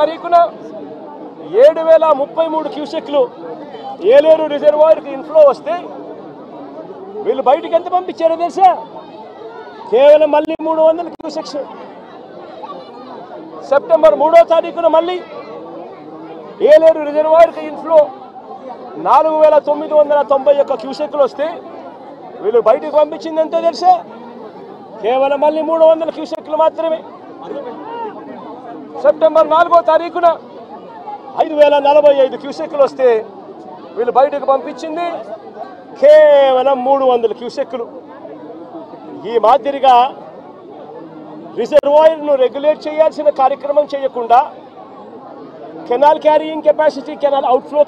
తారీఖున 7033 క్యూసెక్లు ఏలేరు రిజర్వాయర్కి ఇన్ఫ్లో వస్తే వీళ్ళు బయటికి ఎంత పంపించారో తెలుసా? కేవలం మళ్ళీ 300 క్యూసెక్స్. సెప్టెంబర్ 3వ తారీఖున మళ్ళీ ఏలేరు రిజర్వాయర్కి ఇన్ఫ్లో 4991 క్యూసెక్లు వస్తే వీళ్ళు బయటికి పంపించింది ఎంతో తెలుసా? కేవలం మళ్ళీ 300 క్యూసెక్లు మాత్రమే. సెప్టెంబర్ 4వ తారీఖున 5045 క్యూసెక్లు వస్తే వీళ్ళు బయటకు పంపించింది కేవలం 300 క్యూసెక్లు. ఈ మాదిరిగా రిజర్వాయర్ను రెగ్యులేట్ చేయాల్సిన కార్యక్రమం చేయకుండా canal carrying capacity, outflow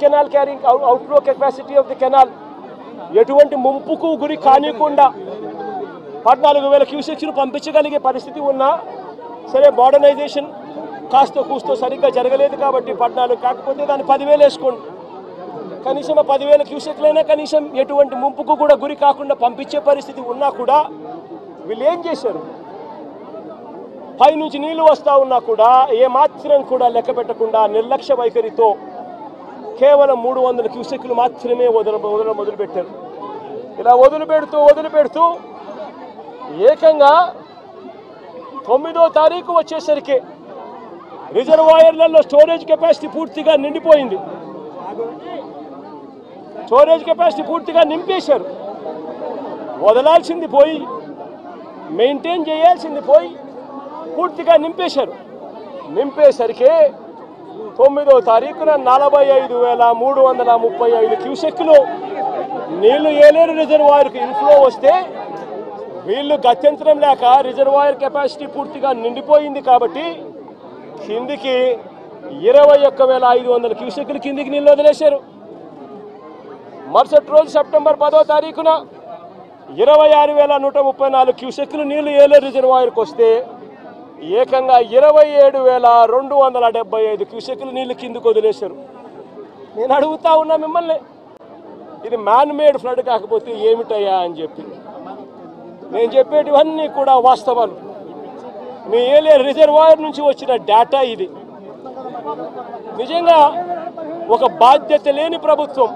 capacity of the canal ఎటువంటి ముంపుకు గురి కానికుండా 14,000 క్యూసెక్స్ను పంపించగలిగే పరిస్థితి ఉన్నా సరే, మోడర్నైజేషన్ కాస్త కూస్తో సరిగ్గా జరగలేదు కాబట్టి 14 కాకపోతే దాన్ని 10,000 వేసుకోండి. కనీసం ఆ 10,000 క్యూసెక్లైనా కనీసం ఎటువంటి ముంపుకు కూడా గురి కాకుండా పంపించే పరిస్థితి ఉన్నా కూడా వీళ్ళు ఏం చేశారు? పైనుంచి నీళ్లు వస్తూ ఉన్నా కూడా ఏమాత్రం కూడా లెక్క పెట్టకుండా నిర్లక్ష్య వైఖరితో కేవలం 300 క్యూసెక్లు మాత్రమే మొదలుపెట్టారు. ఇలా వదిలిపెడుతూ ఏకంగా 9వ తారీఖు వచ్చేసరికి రిజర్వాయర్లలో స్టోరేజ్ కెపాసిటీ పూర్తిగా నిండిపోయింది. స్టోరేజ్ కెపాసిటీ పూర్తిగా నింపేశారు. వదలాల్సింది పోయి, మెయింటైన్ చేయాల్సింది పోయి పూర్తిగా నింపేశారు. నింపేసరికి 9వ తారీఖున 45,335 క్యూసెక్లు నీళ్లు ఏలేరు రిజర్వాయర్కి ఇన్ఫ్లో వస్తే వీళ్ళు గత్యంతరం లేక రిజర్వాయర్ కెపాసిటీ పూర్తిగా నిండిపోయింది కాబట్టి కిందికి 21,500 క్యూసెక్లు కిందికి నీళ్ళు వదిలేశారు. మరుసటి రోజు సెప్టెంబర్ 10వ తారీఖున 26,134 క్యూసెక్లు నీళ్లు ఏలేరు రిజర్వాయర్కి వస్తే ఏకంగా 27,275 క్యూసెక్లు నీళ్లు కిందికి వదిలేశారు. నేను అడుగుతా ఉన్నా మిమ్మల్ని, ఇది మ్యాన్ మేడ్ ఫ్లడ్ కాకపోతే ఏమిటయ్యా అని చెప్పి. నేను చెప్పేటివన్నీ కూడా వాస్తవాలు. మీ ఏలేరు రిజర్వాయర్ నుంచి వచ్చిన డేటా ఇది. నిజంగా ఒక బాధ్యత లేని ప్రభుత్వం,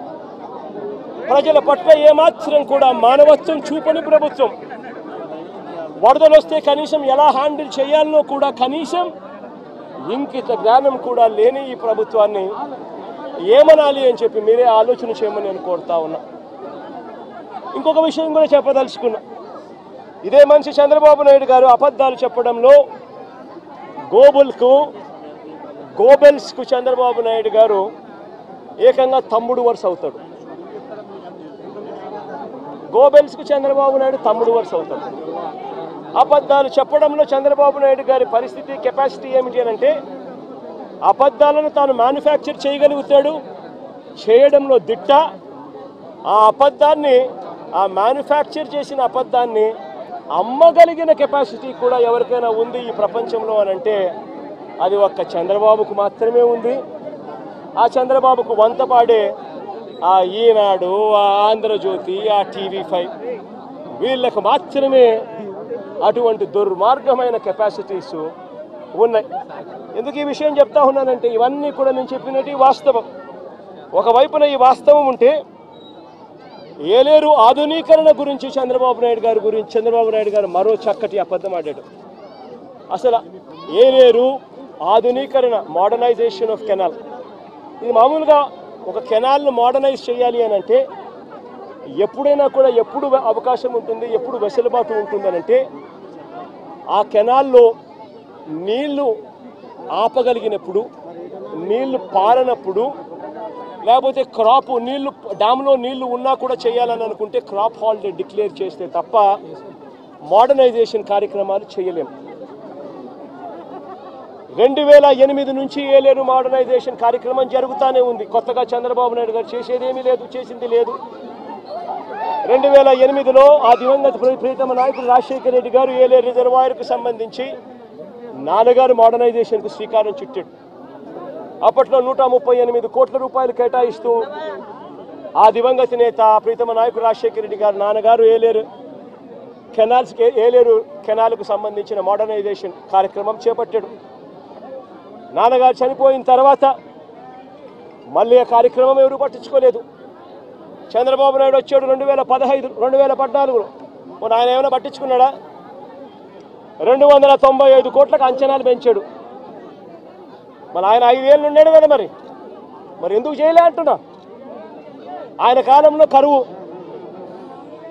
ప్రజల పట్ల ఏమాత్రం కూడా మానవత్వం చూపని ప్రభుత్వం, వరదలు వస్తే కనీసం ఎలా హ్యాండిల్ చేయాలనో కూడా కనీసం ఇంకిత జ్ఞానం కూడా లేని ఈ ప్రభుత్వాన్ని ఏమనాలి అని చెప్పి మీరే ఆలోచన చేయమని నేను కోరుతా ఉన్నా. ఇంకొక విషయం కూడా చెప్పదలుచుకున్నా. ఇదే మనిషి చంద్రబాబు నాయుడు గారు అబద్ధాలు చెప్పడంలో గోబెల్స్కు చంద్రబాబు నాయుడు గారు ఏకంగా తమ్ముడు వరుస అవుతాడు. గోబెల్స్కు చంద్రబాబు నాయుడు తమ్ముడు వరుస అవుతాడు. అబద్ధాలు చెప్పడంలో చంద్రబాబు నాయుడు గారి పరిస్థితి, కెపాసిటీ ఏమిటి అని అంటే, అబద్ధాలను తాను మ్యానుఫ్యాక్చర్ చేయగలుగుతాడు, చేయడంలో దిట్ట. ఆ మ్యానుఫ్యాక్చర్ చేసిన అబద్ధాన్ని అమ్మగలిగిన కెపాసిటీ కూడా ఎవరికైనా ఉంది ఈ ప్రపంచంలో అని అంటే అది ఒక్క చంద్రబాబుకు మాత్రమే ఉంది. ఆ చంద్రబాబుకు వంతపాడే ఆ ఈనాడు, ఆ ఆంధ్రజ్యోతి, ఆ TV5 వీళ్ళకు మాత్రమే అటువంటి దుర్మార్గమైన కెపాసిటీస్ ఉన్నాయి. ఎందుకు ఈ విషయం చెప్తా ఉన్నానంటే, ఇవన్నీ కూడా నేను చెప్పినట్టు వాస్తవం. ఒకవైపున ఈ వాస్తవం ఉంటే ఏలేరు ఆధునీకరణ గురించి చంద్రబాబు నాయుడు గారు మరో చక్కటి అబద్ధం ఆడాడు. అసలు ఏలేరు ఆధునీకరణ, మోడర్నైజేషన్ ఆఫ్ కెనాల్, ఇది మామూలుగా ఒక కెనాల్ను మోడర్నైజ్ చేయాలి అని అంటే ఎప్పుడైనా కూడా ఎప్పుడు అవకాశం ఉంటుంది, ఎప్పుడు వెసులుబాటు ఉంటుందనంటే ఆ కెనాల్లో నీళ్లు ఆపగలిగినప్పుడు, నీళ్లు పారనప్పుడు, లేకపోతే డ్యామ్లో నీళ్లు ఉన్నా కూడా చేయాలని అనుకుంటే క్రాప్ హాలిడే డిక్లేర్ చేస్తే తప్ప మోడర్నైజేషన్ కార్యక్రమాలు చేయలేము. 2008 నుంచి ఏలేరు మోడర్నైజేషన్ కార్యక్రమం జరుగుతూనే ఉంది. కొత్తగా చంద్రబాబు నాయుడు గారు చేసింది లేదు. 2008లో ఆ దివంగత ప్రీతమ నాయకుడు రాజశేఖర రెడ్డి గారు ఏలేరు రిజర్వాయర్కు సంబంధించి నాన్నగారు మోడర్నైజేషన్కు శ్రీకారం చుట్టాడు. అప్పట్లో 138 కోట్ల రూపాయలు కేటాయిస్తూ ఆ దివంగత నేత ప్రీతమ నాయకుడు రాజశేఖర రెడ్డి గారు నాన్నగారు ఏలేరు కెనాల్కు సంబంధించిన మోడర్నైజేషన్ కార్యక్రమం చేపట్టాడు. నాన్నగారు చనిపోయిన తర్వాత మళ్ళీ ఆ కార్యక్రమం ఎవరు పట్టించుకోలేదు. చంద్రబాబు నాయుడు వచ్చాడు 2015 2014లో. ఆయన ఏమైనా పట్టించుకున్నాడా? 295 కోట్లకు అంచనాలు పెంచాడు. మరి ఆయన 5 ఏళ్ళు ఉన్నాడు కదా, మరి ఎందుకు చేయలే అంటున్నా. ఆయన కాలంలో కరువు,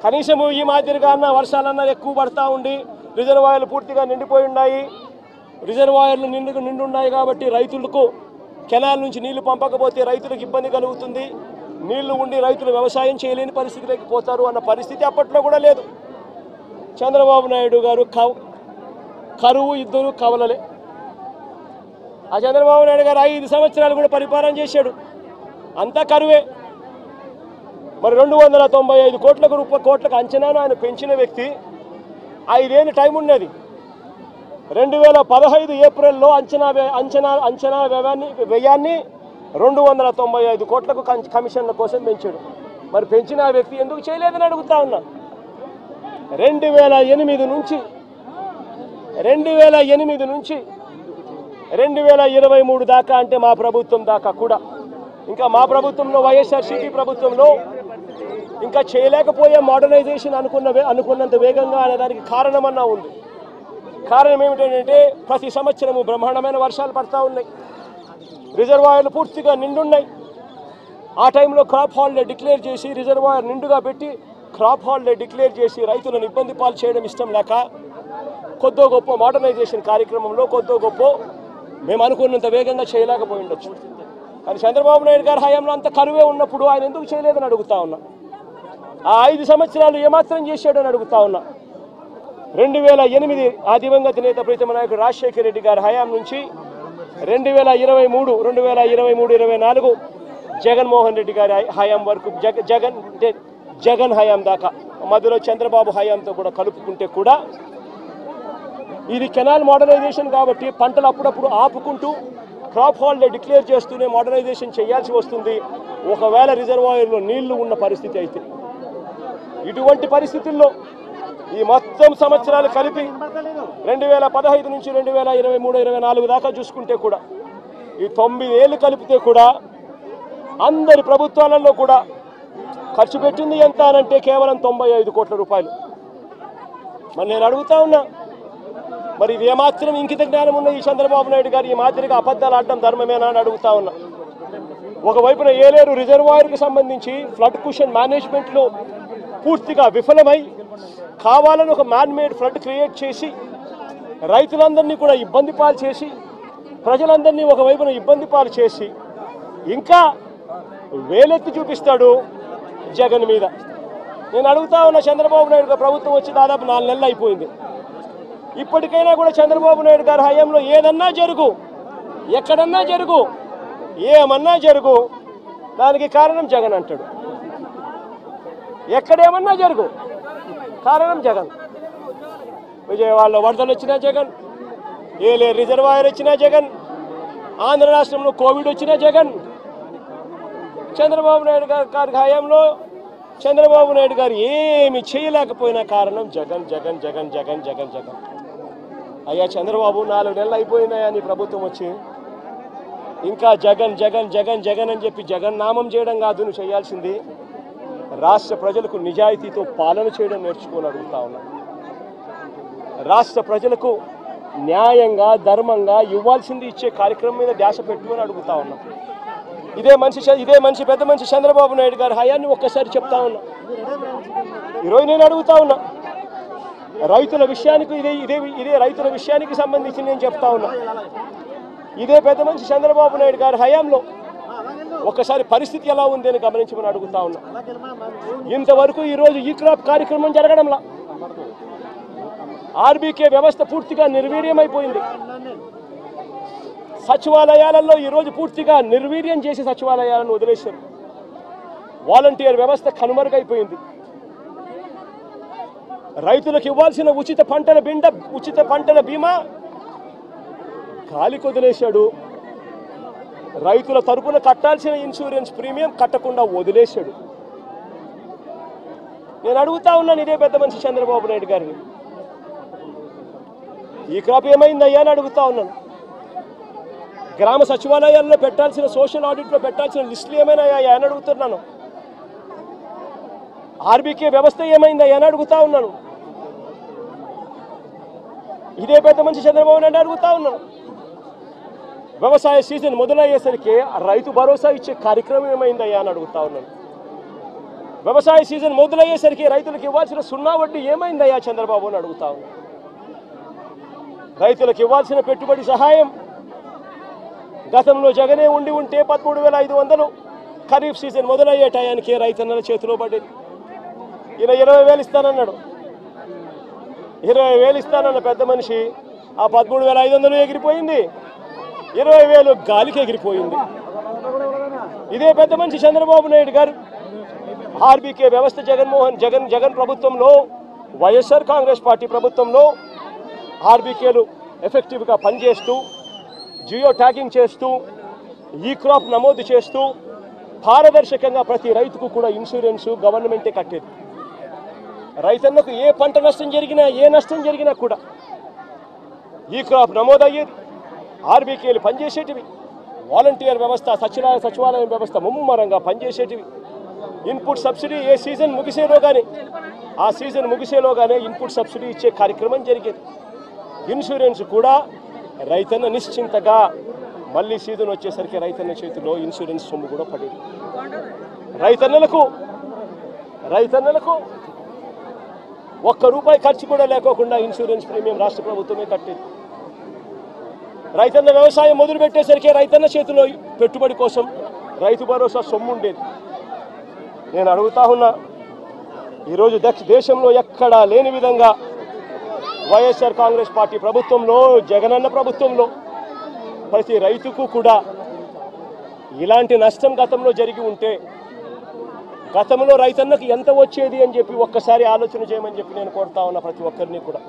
కనీసం ఈ మాదిరిగా అన్న వర్షాలన్నా ఎక్కువ పడతా ఉండి రిజర్వాయర్లు పూర్తిగా నిండిపోయి ఉన్నాయి. రిజర్వాయర్లు నిండున్నాయి కాబట్టి రైతులకు కెనాల్ నుంచి నీళ్లు పంపకపోతే రైతులకు ఇబ్బంది కలుగుతుంది. నీళ్లు ఉండి రైతులు వ్యవసాయం చేయలేని పరిస్థితిలోకి పోతారు అన్న పరిస్థితి అప్పట్లో కూడా లేదు. చంద్రబాబు నాయుడు గారు కరువు ఇద్దరు కవలలే. ఆ చంద్రబాబు నాయుడు గారు 5 సంవత్సరాలు కూడా పరిపాలన చేశాడు, అంతా కరువే. మరి 295 కోట్లకు అంచనాను ఆయన పెంచిన వ్యక్తి 5 ఏళ్ళు టైం ఉన్నది. 2015 ఏప్రిల్లో అంచనా వ్యయాన్ని 295 కోట్లకు కమిషన్ల కోసం పెంచాడు. మరి పెంచిన ఆ వ్యక్తి ఎందుకు చేయలేదని అడుగుతా ఉన్నా. 2008 నుంచి 2023 దాకా, అంటే మా ప్రభుత్వం దాకా కూడా, ఇంకా మా ప్రభుత్వంలో వైఎస్ఆర్సీపీ ప్రభుత్వంలో ఇంకా చేయలేకపోయే మోడర్నైజేషన్ అనుకున్నంత వేగంగా అనేదానికి కారణమన్నా ఉంది. కారణం ఏమిటంటే ప్రతి సంవత్సరము బ్రహ్మాండమైన వర్షాలు పడతా ఉన్నాయి, రిజర్వాయర్లు పూర్తిగా నిండున్నాయి. ఆ టైంలో క్రాప్ హాలిడే డిక్లేర్ చేసి రిజర్వాయర్ నిండుగా పెట్టి క్రాప్ హాలిడే డిక్లేర్ చేసి రైతులను ఇబ్బంది పాలు చేయడం ఇష్టం లేక కొద్దో గొప్ప మోడర్నైజేషన్ కార్యక్రమంలో కొద్దో గొప్ప మేము అనుకున్నంత వేగంగా చేయలేకపోయి ఉండొచ్చు. కానీ చంద్రబాబు నాయుడు గారి హయాంలో అంత కరువే ఉన్నప్పుడు ఆయన ఎందుకు చేయలేదని అడుగుతా ఉన్నా. ఆ 5 సంవత్సరాలు ఏమాత్రం చేశాడని అడుగుతా ఉన్నా. 2008 ఆ దివంగత నేత ప్రీతమ నాయకుడు రాజశేఖర రెడ్డి గారి హయాం నుంచి 2023-24 జగన్మోహన్ రెడ్డి గారి హయాం వరకు, జగన్ హయాం దాకా, మధ్యలో చంద్రబాబు హయాంతో కూడా కలుపుకుంటే కూడా ఇది కెనాల్ మోడర్నైజేషన్ కాబట్టి పంటలు అప్పుడప్పుడు ఆపుకుంటూ క్రాప్ హాలిడే డిక్లేర్ చేస్తూనే మోడర్నైజేషన్ చేయాల్సి వస్తుంది ఒకవేళ రిజర్వాయర్లో నీళ్లు ఉన్న పరిస్థితి అయితే. ఇటువంటి పరిస్థితుల్లో ఈ మొత్తం సంవత్సరాలు కలిపి 2015 నుంచి 2023-24 దాకా చూసుకుంటే కూడా ఈ 9 ఏళ్ళు కలిపితే కూడా అందరి ప్రభుత్వాలలో కూడా ఖర్చు పెట్టింది ఎంత అనంటే కేవలం 95 కోట్ల రూపాయలు. మరి నేను అడుగుతా ఉన్నా, మరి ఇది ఏమాత్రం ఇంకిత జ్ఞానం ఉన్న ఈ చంద్రబాబు నాయుడు గారు ఈ మాదిరిగా అబద్ధాలు ఆడడం ధర్మమేనా అని అడుగుతా ఉన్నా. ఒకవైపున ఏలేరు రిజర్వాయర్కి సంబంధించి ఫ్లడ్ కుషన్ మేనేజ్మెంట్లో పూర్తిగా విఫలమై కావాలని ఒక మ్యాన్ మేడ్ ఫ్లడ్ క్రియేట్ చేసి రైతులందరినీ కూడా ఇబ్బంది పాలు చేసి ప్రజలందరినీ ఒకవైపున ఇబ్బంది పాలు చేసి ఇంకా వేలెత్తి చూపిస్తాడు జగన్ మీద. నేను అడుగుతా ఉన్న, చంద్రబాబు నాయుడు గారు ప్రభుత్వం వచ్చి దాదాపు 4 నెలలు అయిపోయింది. ఇప్పటికైనా కూడా చంద్రబాబు నాయుడు గారి హయాంలో ఏదన్నా జరుగు, ఎక్కడన్నా జరుగు, ఏమన్నా జరుగు, దానికి కారణం జగన్ అంటాడు. ఎక్కడేమన్నా జరుగు, కారణం జగన్. విజయవాడలో వరదలు వచ్చినా జగన్, ఏలేరు రిజర్వాయర్ వచ్చినా జగన్, ఆంధ్ర రాష్ట్రంలో కోవిడ్ వచ్చినా జగన్. చంద్రబాబు నాయుడు గారి హయాంలో చంద్రబాబు నాయుడు గారు ఏమి చేయలేకపోయినా కారణం జగన్ జగన్ జగన్ జగన్ జగన్ జగన్. అయ్యా చంద్రబాబు 4 నెలలు అయిపోయినాయా నీ ప్రభుత్వం వచ్చి, ఇంకా జగన్ జగన్ జగన్ జగన్ అని చెప్పి జగన్ నామం చేయడం కాదు నువ్వు చేయాల్సింది, రాష్ట్ర ప్రజలకు నిజాయితీతో పాలన చేయడం నేర్చుకోని అడుగుతా ఉన్నా. రాష్ట్ర ప్రజలకు న్యాయంగా ధర్మంగా ఇవ్వాల్సింది ఇచ్చే కార్యక్రమం మీద ధ్యాస పెట్టుకొని అడుగుతా ఉన్నా. ఇదే మనిషి పెద్ద మనిషి చంద్రబాబు నాయుడు గారి హయాన్ని ఒక్కసారి చెప్తా ఉన్నా. ఈరోజు నేను అడుగుతా ఉన్నా, రైతుల విషయానికి ఇదే రైతుల విషయానికి సంబంధించి నేను చెప్తా ఉన్నా. ఇదే పెద్ద మనిషి చంద్రబాబు నాయుడు గారి హయాంలో ఒక్కసారి పరిస్థితి ఎలా ఉంది అని గమనించమని అడుగుతా ఉన్నా. ఇంతవరకు ఈరోజు ఈ క్రాప్ కార్యక్రమం జరగడంలా ఆర్బీకే వ్యవస్థ పూర్తిగా నిర్వీర్యమైపోయింది. సచివాలయాలలో ఈరోజు పూర్తిగా నిర్వీర్యం చేసి సచివాలయాలను వదిలేశారు. వాలంటీర్ వ్యవస్థ కనుమరుగైపోయింది. రైతులకు ఇవ్వాల్సిన ఉచిత పంటల బీమా గాలికి వదిలేశాడు. రైతుల తరపున కట్టాల్సిన ఇన్సూరెన్స్ ప్రీమియం కట్టకుండా వదిలేశాడు. నేను అడుగుతా ఉన్నాను ఇదే పెద్ద మనిషి చంద్రబాబు నాయుడు గారిని, ఈ క్రాప్ ఏమైందయ్యా అని అడుగుతా ఉన్నాను. గ్రామ సచివాలయాల్లో పెట్టాల్సిన సోషల్ ఆడిట్లో పెట్టాల్సిన లిస్టులు ఏమైనా అని అడుగుతున్నాను. ఆర్బీకే వ్యవస్థ ఏమైందా అని అడుగుతా ఉన్నాను. ఇదే పెద్ద మనిషి చంద్రబాబు నాయుడు అడుగుతా ఉన్నాను. వ్యవసాయ సీజన్ మొదలయ్యేసరికి రైతు భరోసా ఇచ్చే కార్యక్రమం ఏమైందా అని అడుగుతా ఉన్నాను. వ్యవసాయ సీజన్ మొదలయ్యేసరికి రైతులకు ఇవ్వాల్సిన సున్నా వడ్డీ ఏమైందయ్యా చంద్రబాబు అని అడుగుతా ఉన్నాను. రైతులకు ఇవ్వాల్సిన పెట్టుబడి సహాయం గతంలో జగనే ఉంటే 13,500 ఖరీఫ్ సీజన్ మొదలయ్యే టయానికి రైతన్నల చేతిలో పడేది. ఈయన 20,000 ఇస్తానన్నాడు. 20,000 ఇస్తానన్న పెద్ద మనిషి ఆ 13,500 ఎగిరిపోయింది, 20,000 గాలికి ఎగిరిపోయింది. ఇదే పెద్ద మనిషి చంద్రబాబు నాయుడు గారు ఆర్బీకే వ్యవస్థ జగన్ ప్రభుత్వంలో, వైఎస్ఆర్ కాంగ్రెస్ పార్టీ ప్రభుత్వంలో ఆర్బీకేలు ఎఫెక్టివ్గా పనిచేస్తూ, జియో ట్యాగింగ్ చేస్తూ, ఈ క్రాప్ నమోదు చేస్తూ, పారదర్శకంగా ప్రతి రైతుకు కూడా ఇన్సూరెన్సు గవర్నమెంటే కట్టేది. రైతన్నకు ఏ పంట నష్టం జరిగినా, ఏ నష్టం జరిగినా కూడా ఈ క్రాప్ నమోదయ్యేది. ఆర్బీకేలు పనిచేసేటివి. వాలంటీర్ వ్యవస్థ, సచివాలయం వ్యవస్థ ముమ్మరంగా పనిచేసేటివి. ఇన్పుట్ సబ్సిడీ ఏ సీజన్ ముగిసేలోగానే, ఆ సీజన్ ముగిసేలోగానే ఇన్పుట్ సబ్సిడీ ఇచ్చే కార్యక్రమం జరిగేది. ఇన్సూరెన్స్ కూడా రైతన్న నిశ్చింతగా మళ్ళీ సీజన్ వచ్చేసరికి రైతన్న చేతిలో ఇన్సూరెన్స్ సొమ్ము కూడా పడేది. రైతన్నలకు ₹1 ఖర్చు కూడా లేకోకుండా ఇన్సూరెన్స్ ప్రీమియం రాష్ట్ర ప్రభుత్వమే కట్టేది. రైతన్న వ్యవసాయం మొదలు పెట్టేసరికి రైతన్న చేతిలో పెట్టుబడి కోసం రైతు భరోసా సొమ్ము ఉండేది. నేను అడుగుతా ఉన్నా, ఈరోజు దేశంలో ఎక్కడా లేని విధంగా వైఎస్ఆర్ కాంగ్రెస్ పార్టీ ప్రభుత్వంలో, జగనన్న ప్రభుత్వంలో ప్రతి రైతుకు కూడా ఇలాంటి నష్టం గతంలో జరిగి ఉంటే గతంలో రైతన్నకు ఎంత వచ్చేది అని చెప్పి ఒక్కసారి ఆలోచన చేయమని చెప్పి నేను కోరుతా ఉన్నా ప్రతి ఒక్కరిని కూడా.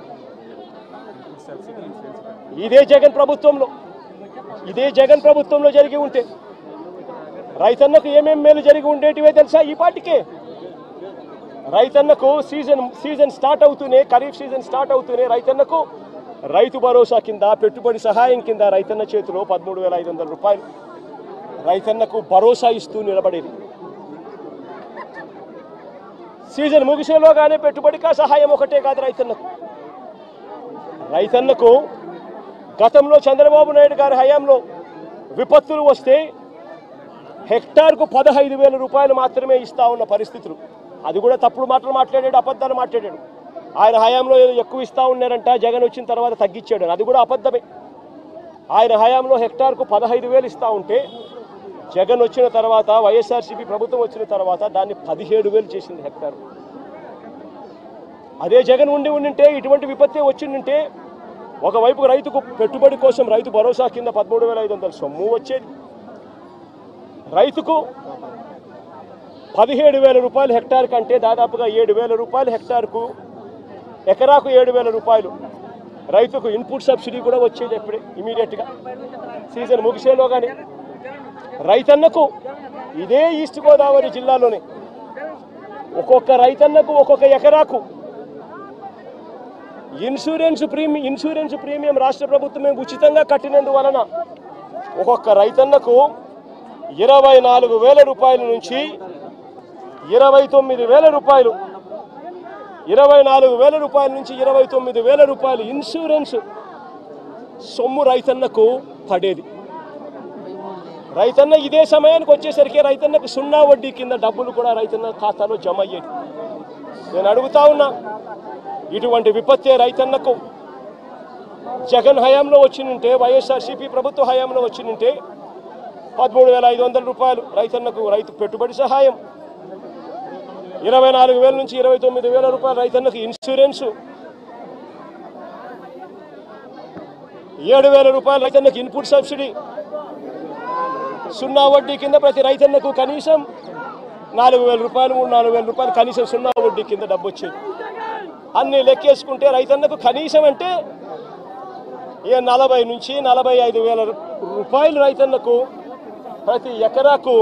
ఇదే జగన్ ప్రభుత్వంలో జరిగి ఉంటే రైతన్నకు ఏమేం మేలు జరిగి ఉండేటివే తెలుసా? ఈ పాటికే రైతన్నకు సీజన్ స్టార్ట్ అవుతూనే, ఖరీఫ్ సీజన్ స్టార్ట్ అవుతూనే రైతన్నకు రైతు భరోసా కింద, పెట్టుబడి సహాయం కింద రైతన్న చేతిలో ₹13,500 రైతన్నకు భరోసా ఇస్తూ నిలబడేది. సీజన్ ముగిసేలోగానే పెట్టుబడికా సహాయం ఒకటే కాదు రైతన్నకు గతంలో చంద్రబాబు నాయుడు గారి హయాంలో విపత్తులు వస్తే హెక్టార్కు ₹15,000 మాత్రమే ఇస్తా ఉన్న పరిస్థితులు. అది కూడా తప్పుడు మాటలు మాట్లాడాడు, అబద్ధాలు మాట్లాడాడు. ఆయన హయాంలో ఏదో ఎక్కువ ఇస్తా ఉన్నారంట, జగన్ వచ్చిన తర్వాత తగ్గించాడు. అది కూడా అబద్ధమే. ఆయన హయాంలో హెక్టార్కు 15,000 ఇస్తా ఉంటే జగన్ వచ్చిన తర్వాత, వైఎస్ఆర్సీపీ ప్రభుత్వం వచ్చిన తర్వాత దాన్ని 17,000 చేసింది హెక్టార్. అదే జగన్ ఉండింటే, ఇటువంటి విపత్తే వచ్చిందంటే ఒకవైపు రైతుకు పెట్టుబడి కోసం రైతు భరోసా కింద 13,500 సొమ్ము వచ్చేది, రైతుకు ₹17,000 హెక్టార్ కంటే దాదాపుగా ₹7,000 హెక్టార్కు, ఎకరాకు ₹7,000 రైతుకు ఇన్పుట్ సబ్సిడీ కూడా వచ్చేది. ఎప్పుడే ఇమీడియట్గా సీజన్ ముగిసేలోగానే రైతన్నకు ఇదే ఈస్ట్ గోదావరి జిల్లాలోనే ఒక్కొక్క రైతన్నకు ఒక్కొక్క ఎకరాకు ఇన్సూరెన్స్ ప్రీమియం రాష్ట్ర ప్రభుత్వమే ఉచితంగా కట్టినందువలన ఒక్కొక్క రైతన్నకు ₹24,000 నుంచి ₹29,000, ₹24,000 నుంచి ₹29,000 ఇన్సూరెన్స్ సొమ్ము రైతన్నకు పడేది. రైతన్న ఇదే సమయానికి వచ్చేసరికి రైతన్నకు సున్నా వడ్డీ కింద డబ్బులు కూడా రైతన్న ఖాతాలో జమ అయ్యేది. నేను అడుగుతా ఉన్నా, ఇటువంటి విపత్తే రైతన్నకు జగన్ హయాంలో వచ్చినుంటే, వైఎస్ఆర్సీపీ ప్రభుత్వ హయాంలో వచ్చినుంటే ₹13,500 రైతన్నకు రైతు పెట్టుబడి సహాయం, ₹24,000 నుంచి ₹29,000 రైతన్నకు ఇన్సూరెన్సు, ₹7,000 రైతన్నకు ఇన్పుట్ సబ్సిడీ, సున్నా వడ్డీ కింద ప్రతి రైతన్నకు కనీసం ₹4,000, ₹3,000 కనీసం సున్నా వడ్డీ కింద డబ్బు వచ్చేది. అన్నీ లెక్కేసుకుంటే రైతన్నకు కనీసం అంటే 40,000 నుంచి ₹45,000 రైతన్నకు ప్రతి ఎకరాకు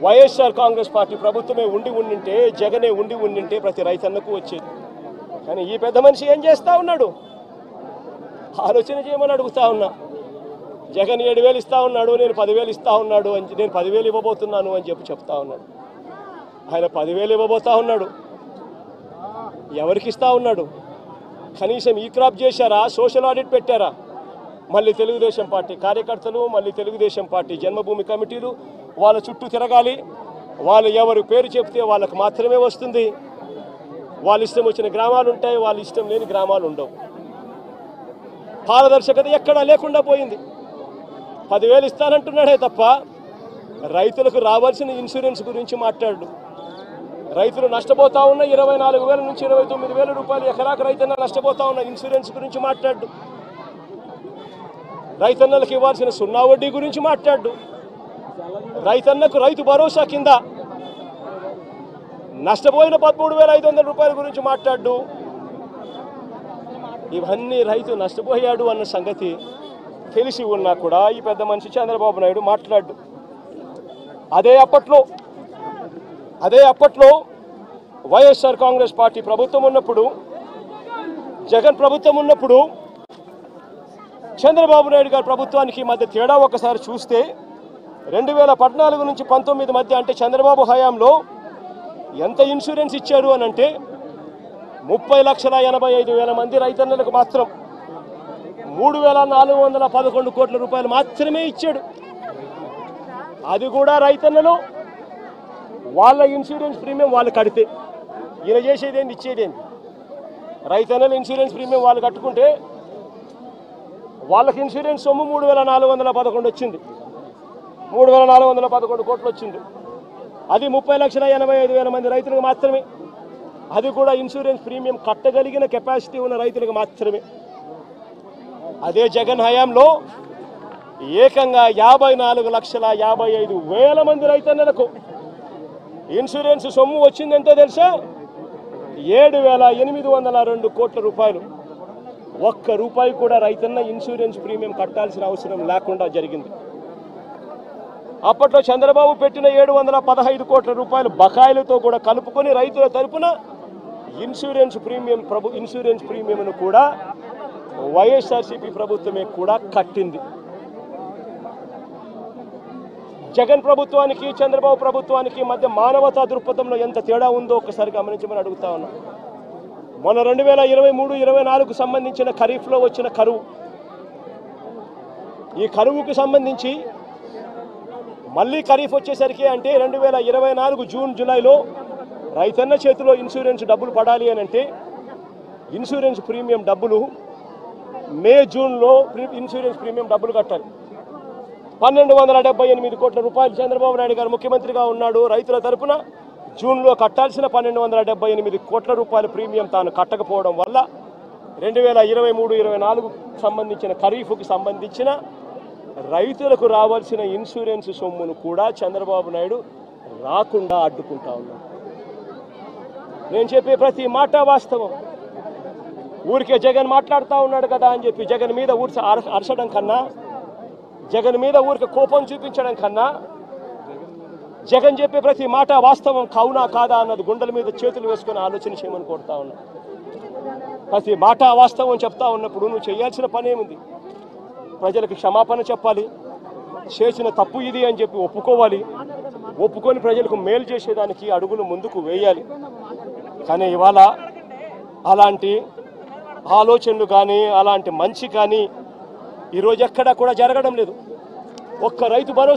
వైఎస్ఆర్ కాంగ్రెస్ పార్టీ ప్రభుత్వమే ఉండింటే, జగనే ఉండింటే ప్రతి రైతన్నకు వచ్చేది. కానీ ఈ పెద్ద మనిషి ఏం చేస్తూ ఉన్నాడు? ఆలోచన చేయమని అడుగుతా ఉన్నా. జగన్ 7,000 ఇస్తా ఉన్నాడు, నేను 10,000 ఇస్తా ఉన్నాడు అని, నేను 10,000 ఇవ్వబోతున్నాను అని చెప్తా ఉన్నాడు. ఆయన 10,000 ఇవ్వబోతా ఉన్నాడు. ఎవరికి ఇస్తా ఉన్నాడు? కనీసం ఈ క్రాప్ చేశారా? సోషల్ ఆడిట్ పెట్టారా? మళ్ళీ తెలుగుదేశం పార్టీ కార్యకర్తలు, మళ్ళీ తెలుగుదేశం పార్టీ జన్మభూమి కమిటీలు వాళ్ళ చుట్టూ తిరగాలి. వాళ్ళు ఎవరు పేరు చెప్తే వాళ్ళకు మాత్రమే వస్తుంది. వాళ్ళ ఇష్టం వచ్చిన గ్రామాలు ఉంటాయి, వాళ్ళ ఇష్టం లేని గ్రామాలు ఉండవు. పారదర్శకత ఎక్కడా లేకుండా పోయింది. 10,000 ఇస్తానంటున్నాడే తప్ప రైతులకు రావాల్సిన ఇన్సూరెన్స్ గురించి మాట్లాడు. రైతులు నష్టపోతా ఉన్న 24,000 నుంచి 29,000 రూపాయలు ఎకరాకు రైతన్న నష్టపోతా ఉన్న ఇన్సూరెన్స్ గురించి మాట్లాడు. రైతన్నలకు ఇవ్వాల్సిన సున్నా వడ్డీ గురించి మాట్లాడు. రైతన్నకు రైతు భరోసా కింద నష్టపోయిన 13,500 రూపాయల గురించి మాట్లాడు. ఇవన్నీ రైతు నష్టపోయాడు అన్న సంగతి తెలిసి ఉన్నా కూడా ఈ పెద్ద మనిషి చంద్రబాబు నాయుడు మాట్లాడు. అదే అప్పట్లో వైఎస్ఆర్ కాంగ్రెస్ పార్టీ ప్రభుత్వం ఉన్నప్పుడు, జగన్ ప్రభుత్వం ఉన్నప్పుడు, చంద్రబాబు నాయుడు గారి ప్రభుత్వానికి మధ్య తేడా ఒకసారి చూస్తే 2014 నుంచి 19 మధ్య, అంటే చంద్రబాబు హయాంలో ఎంత ఇన్సూరెన్స్ ఇచ్చారు అని అంటే 30,85,000 మంది రైతన్నలకు మాత్రం 3,411 కోట్ల రూపాయలు మాత్రమే ఇచ్చాడు. అది కూడా రైతన్నలు వాళ్ళ ఇన్సూరెన్స్ ప్రీమియం వాళ్ళు కడితే. ఈయన చేసేదేంటి, ఇచ్చేదేంటి? రైతన్నలు ఇన్సూరెన్స్ ప్రీమియం వాళ్ళు కట్టుకుంటే వాళ్ళకి ఇన్సూరెన్స్ సొమ్ము 3,411 వచ్చింది. 3,411 కోట్లు వచ్చింది. అది 30,85,000 మంది రైతులకు మాత్రమే. అది కూడా ఇన్సూరెన్స్ ప్రీమియం కట్టగలిగిన కెపాసిటీ ఉన్న రైతులకు మాత్రమే. అదే జగన్ హయాంలో ఏకంగా 54,55,000 మంది రైతన్నలకు ఇన్సూరెన్స్ సొమ్ము వచ్చింది. ఎంతో తెలుసా? 7,802 కోట్ల రూపాయలు. ఒక్క రూపాయి కూడా రైతన్న ఇన్సూరెన్స్ ప్రీమియం కట్టాల్సిన అవసరం లేకుండా జరిగింది. అప్పట్లో చంద్రబాబు పెట్టిన 715 కోట్ల రూపాయలు బకాయిలతో కూడా కలుపుకొని రైతుల తరపున ఇన్సూరెన్స్ ప్రీమియంను కూడా వైఎస్ఆర్సీపీ ప్రభుత్వమే కూడా కట్టింది. జగన్ ప్రభుత్వానికి చంద్రబాబు ప్రభుత్వానికి మధ్య మానవతా దృక్పథంలో ఎంత తేడా ఉందో ఒకసారి గమనించమని అడుగుతా ఉన్నా. మొన్న 2023-24 సంబంధించిన ఖరీఫ్లో వచ్చిన కరువు, ఈ కరువుకు సంబంధించి మళ్ళీ ఖరీఫ్ వచ్చేసరికి, అంటే 2024 జూన్ జూలైలో రైతన్న చేతిలో ఇన్సూరెన్స్ డబ్బులు పడాలి అని అంటే ఇన్సూరెన్స్ ప్రీమియం డబ్బులు మే జూన్లో ఇన్సూరెన్స్ ప్రీమియం డబ్బులు కట్టాలి. 1,278 కోట్ల రూపాయలు చంద్రబాబు నాయుడు గారు ముఖ్యమంత్రిగా ఉన్నాడు. రైతుల తరపున జూన్లో కట్టాల్సిన 1,278 కోట్ల రూపాయల ప్రీమియం తాను కట్టకపోవడం వల్ల 2023-24 సంబంధించిన ఖరీఫ్కి సంబంధించిన రైతులకు రావాల్సిన ఇన్సూరెన్స్ సొమ్మును కూడా చంద్రబాబు నాయుడు రాకుండా అడ్డుకుంటా ఉన్నాడు. నేను చెప్పే ప్రతి మాట వాస్తవం. ఊరికే జగన్ మాట్లాడుతూ ఉన్నాడు కదా అని చెప్పి జగన్ మీద అరచడం కన్నా, జగన్ మీద ఊరికి కోపం చూపించడం కన్నా, జగన్ చెప్పే ప్రతి మాట వాస్తవం కావునా కాదా అన్నది గుండెల మీద చేతులు వేసుకొని ఆలోచన చేయమని కోరుతా ఉన్నా. ప్రతి మాట వాస్తవం చెప్తా ఉన్నప్పుడు నువ్వు చేయాల్సిన పని ఏముంది? ప్రజలకు క్షమాపణ చెప్పాలి. చేసిన తప్పు ఇది అని చెప్పి ఒప్పుకోవాలి. ఒప్పుకొని ప్రజలకు మేలు చేసేదానికి అడుగులు ముందుకు వేయాలి. కానీ ఇవాళ అలాంటి ఆలోచనలు కానీ, అలాంటి మంచి కానీ ఈరోజు ఎక్కడా కూడా జరగడం లేదు. ఒక్క రైతు భరోసా